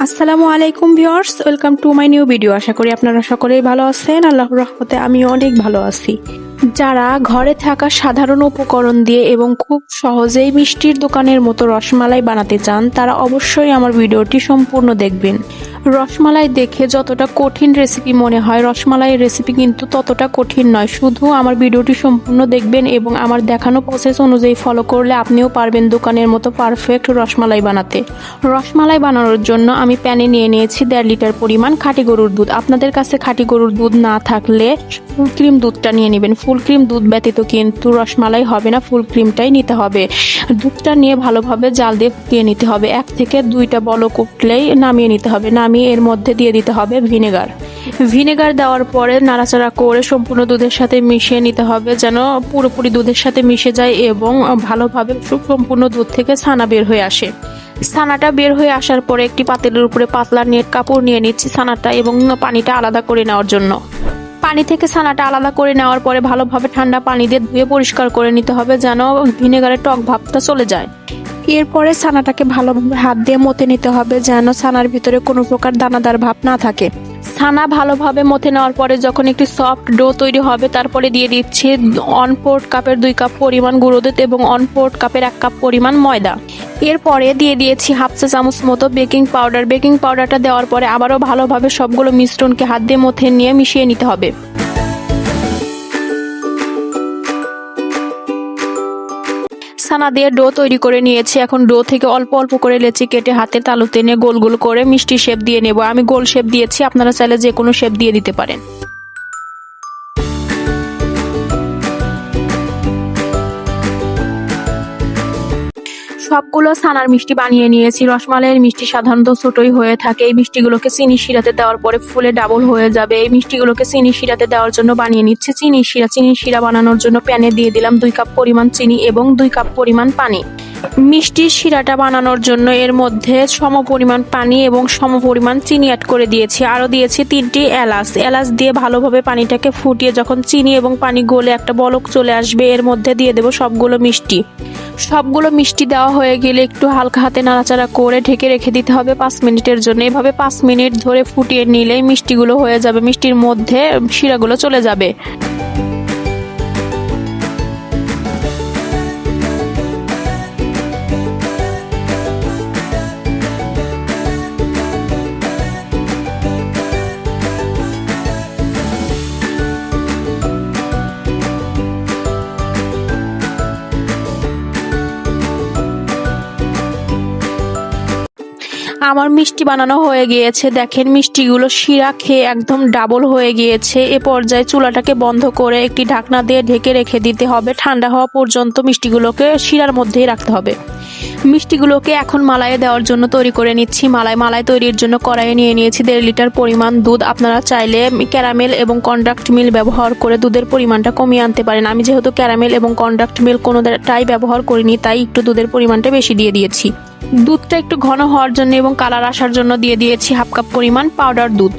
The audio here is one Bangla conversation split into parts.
আসসালামু আলাইকুম viewers, welcome to my new video. আশা করি আপনারা সকলেই ভালো আছেন। আল্লাহর রহমতে আমি অনেক ভালো আছি। যারা ঘরে থাকা সাধারণ উপকরণ দিয়ে এবং খুব সহজেই মিষ্টির দোকানের মতো রসমালাই বানাতে চান, তারা অবশ্যই আমার ভিডিওটি সম্পূর্ণ দেখবেন। রসমালাই দেখে যতটা কঠিন রেসিপি মনে হয়, রসমালাইয়ের রেসিপি কিন্তু ততটা কঠিন নয়। শুধু আমার ভিডিওটি সম্পূর্ণ দেখবেন এবং আমার দেখানো প্রসেস অনুযায়ী ফলো করলে আপনিও পারবেন দোকানের মতো পারফেক্ট রসমালাই বানাতে। রসমালাই বানানোর জন্য আমি প্যানে নিয়ে নিয়েছি 1.5 লিটার পরিমাণ খাঁটি গরুর দুধ। আপনাদের কাছে খাঁটি গরুর দুধ না থাকলে ফুল ক্রিম দুধটা নিয়ে নেবেন। ফুল ক্রিম দুধ ব্যতীত কিন্তু রসমালাই হবে না, ফুল ক্রিমটাই নিতে হবে। দুধটা নিয়ে ভালোভাবে জাল দিয়ে ফুটিয়ে নিতে হবে। 1 থেকে 2টা বলক উঠলেই নামিয়ে নিতে হবে। নামিয়ে এর মধ্যে দিয়ে দিতে হবে ভিনেগার। ভিনেগার দেওয়ার পরে নাড়াচাড়া করে সম্পূর্ণ দুধের সাথে মিশিয়ে নিতে হবে, যেন পুরোপুরি দুধের সাথে মিশে যায় এবং ভালোভাবে সম্পূর্ণ দুধ থেকে ছানা বের হয়ে আসে। ছানাটা বের হয়ে আসার পরে একটি পাতিলের উপরে পাতলা নেট কাপড় নিয়ে নিচ্ছি ছানাটা এবং পানিটা আলাদা করে নেওয়ার জন্য। পানি থেকে ছানাটা আলাদা করে নেওয়ার পরে ভালোভাবে ঠান্ডা পানি দিয়ে ধুয়ে পরিষ্কার করে নিতে হবে, যেন ভিনেগারের টক ভাবটা চলে যায়। এরপরে ছানাটাকে ভালোভাবে হাত দিয়ে মথে নিতে হবে, যেন ছানার ভিতরে কোনো প্রকার দানাদার ভাব না থাকে। ছানা ভালোভাবে মথে নেওয়ার পরে যখন একটি সফট ডো তৈরি হবে, তারপরে দিয়ে দিচ্ছি 1/4 কাপের 2 কাপ পরিমাণ গুঁড়ো দুধ এবং 1/4 কাপের 1 কাপ পরিমাণ ময়দা। এরপরে দিয়ে দিয়েছি 1/2 চা চামচ মতো বেকিং পাউডার। বেকিং পাউডারটা দেওয়ার পরে আবারও ভালোভাবে সবগুলো মিশ্রণকে হাত দিয়ে মথে নিয়ে মিশিয়ে নিতে হবে। ছানা দিয়ে ডো তৈরি করে নিয়েছি। এখন ডো থেকে অল্প অল্প করে লেচি কেটে হাতে তালুতে নিয়ে গোল গোল করে মিষ্টি শেপ দিয়ে নেব। আমি গোল শেপ দিয়েছি, আপনারা চাইলে যে কোনো শেপ দিয়ে দিতে পারেন। সবগুলো ছানার মিষ্টি বানিয়ে নিয়েছি। রসমালাইয়ের মিষ্টি সাধারণত ছোটই হয়ে থাকে। এই মিষ্টিগুলোকে চিনি শিরাতে দেওয়ার পরে ফুলে ডাবল হয়ে যাবে। এই মিষ্টিগুলোকে চিনি শিরাতে দেওয়ার জন্য বানিয়ে নিচ্ছে চিনি শিরা। চিনি শিরা বানানোর জন্য প্যানে দিয়ে দিলাম 2 কাপ পরিমাণ চিনি এবং 2 কাপ পরিমাণ পানি। মিষ্টির শিরাটা বানানোর জন্য এর মধ্যে সম পরিমাণ পানি এবং সম পরিমাণ চিনি অ্যাড করে দিয়েছি। আরও দিয়েছি 3টি এলাচ। এলাচ দিয়ে ভালোভাবে পানিটাকে ফুটিয়ে যখন চিনি এবং পানি গলে একটা বলক চলে আসবে, এর মধ্যে দিয়ে দেবো সবগুলো মিষ্টি। সবগুলো মিষ্টি দেওয়া হয়ে গেলে একটু হালকা হাতে নাড়াচাড়া করে ঢেকে রেখে দিতে হবে 5 মিনিটের জন্য। এভাবে 5 মিনিট ধরে ফুটিয়ে নিলেই মিষ্টিগুলো হয়ে যাবে, মিষ্টির মধ্যে শিরাগুলো চলে যাবে। আমার মিষ্টি বানানো হয়ে গিয়েছে। দেখেন মিষ্টিগুলো শিরা খেয়ে একদম ডাবল হয়ে গিয়েছে। এ পর্যায়ে চুলাটাকে বন্ধ করে একটি ঢাকনা দিয়ে ঢেকে রেখে দিতে হবে। ঠান্ডা হওয়া পর্যন্ত মিষ্টিগুলোকে শিরার মধ্যেই রাখতে হবে। মিষ্টিগুলোকে এখন মালাইয়ে দেওয়ার জন্য তৈরি করে নিচ্ছি। মালাই তৈরির জন্য কড়াইয়ে নিয়ে নিয়েছি 1.5 লিটার পরিমাণ দুধ। আপনারা চাইলে ক্যারামেল এবং কন্ডাক্ট মিল্ক ব্যবহার করে দুধের পরিমাণটা কমিয়ে আনতে পারেন। আমি যেহেতু ক্যারামেল এবং কন্ডাক্ট মিল্ক কোনোটাই ব্যবহার করিনি, তাই একটু দুধের পরিমাণটা বেশি দিয়ে দিয়েছি। দুধটা একটু ঘন হওয়ার জন্য এবং কালার আসার জন্য দিয়ে দিয়েছি 1/2 কাপ পরিমাণ পাউডার দুধ।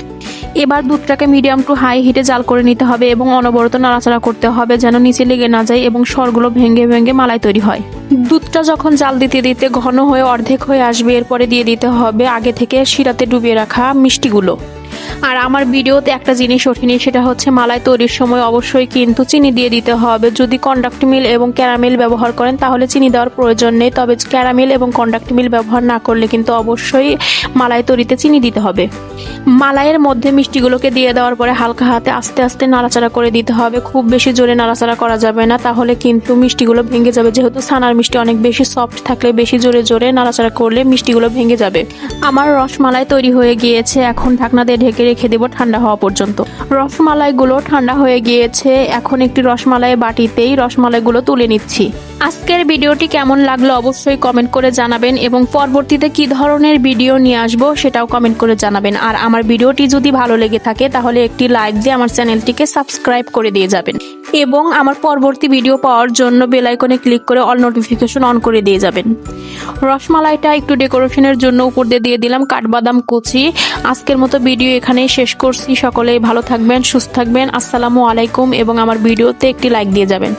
এবার দুধটাকে মিডিয়াম টু হাই হিটে জাল করে নিতে হবে এবং অনবরত নাড়াচাড়া করতে হবে, যেন নিচে লেগে না যায় এবং সরগুলো ভেঙে ভেঙে মালাই তৈরি হয়। দুধটা যখন জাল দিতে দিতে ঘন হয়ে অর্ধেক হয়ে আসবে, এরপরে দিয়ে দিতে হবে আগে থেকে শিরাতে ডুবিয়ে রাখা মিষ্টিগুলো। আর আমার ভিডিওতে একটা জিনিস ওঠেনি, সেটা হচ্ছে মালাই তৈরির সময় অবশ্যই কিন্তু চিনি দিয়ে দিতে হবে। যদি কন্ডাক্ট মিল এবং ক্যারামেল ব্যবহার করেন তাহলে চিনি দেওয়ার প্রয়োজন নেই, তবে ক্যারামেল এবং কন্ডাক্ট মিল ব্যবহার না করলে কিন্তু অবশ্যই মালাই তৈরিতে চিনি দিতে হবে। মালাইয়ের মধ্যে মিষ্টিগুলোকে দিয়ে দেওয়ার পরে হালকা হাতে আস্তে আস্তে নাড়াচাড়া করে দিতে হবে। খুব বেশি জোরে নাড়াচাড়া করা যাবে না, তাহলে কিন্তু মিষ্টিগুলো ভেঙে যাবে। যেহেতু ছানার মিষ্টি অনেক বেশি সফট থাকলে বেশি জোরে জোরে নাড়াচাড়া করলে মিষ্টিগুলো ভেঙে যাবে। আমার রসমালাই তৈরি হয়ে গিয়েছে। এখন ঢাকনা দিয়ে ঢেকে রেখে দেবো ঠান্ডা হওয়া পর্যন্ত। রসমালাইগুলো ঠান্ডা হয়ে গিয়েছে। এখন একটি রসমালাই বাটিতেই রসমালাইগুলো তুলে নিচ্ছি। আজকের ভিডিওটি কেমন লাগলো অবশ্যই কমেন্ট করে জানাবেন এবং পরবর্তীতে কি ধরনের ভিডিও নিয়ে আসবো সেটাও কমেন্ট করে জানাবেন। আর আমার ভিডিওটি যদি ভালো লেগে থাকে তাহলে একটি লাইক দিয়ে আমার চ্যানেলটিকে সাবস্ক্রাইব করে দিয়ে যাবেন এবং আমার পরবর্তী ভিডিও পাওয়ার জন্য বেল আইকনে ক্লিক করে অল নোটিফিকেশন অন করে দিয়ে যাবেন। রসমালাইটা একটু ডেকোরেশনের জন্য উপর দিয়ে দিলাম কাঠবাদাম কুচি। আজকের মতো ভিডিও এখানেই শেষ করছি। সকলেই ভালো থাকবেন, সুস্থ থাকবেন। আসসালামু আলাইকুম এবং আমার ভিডিওতে একটি লাইক দিয়ে যাবেন।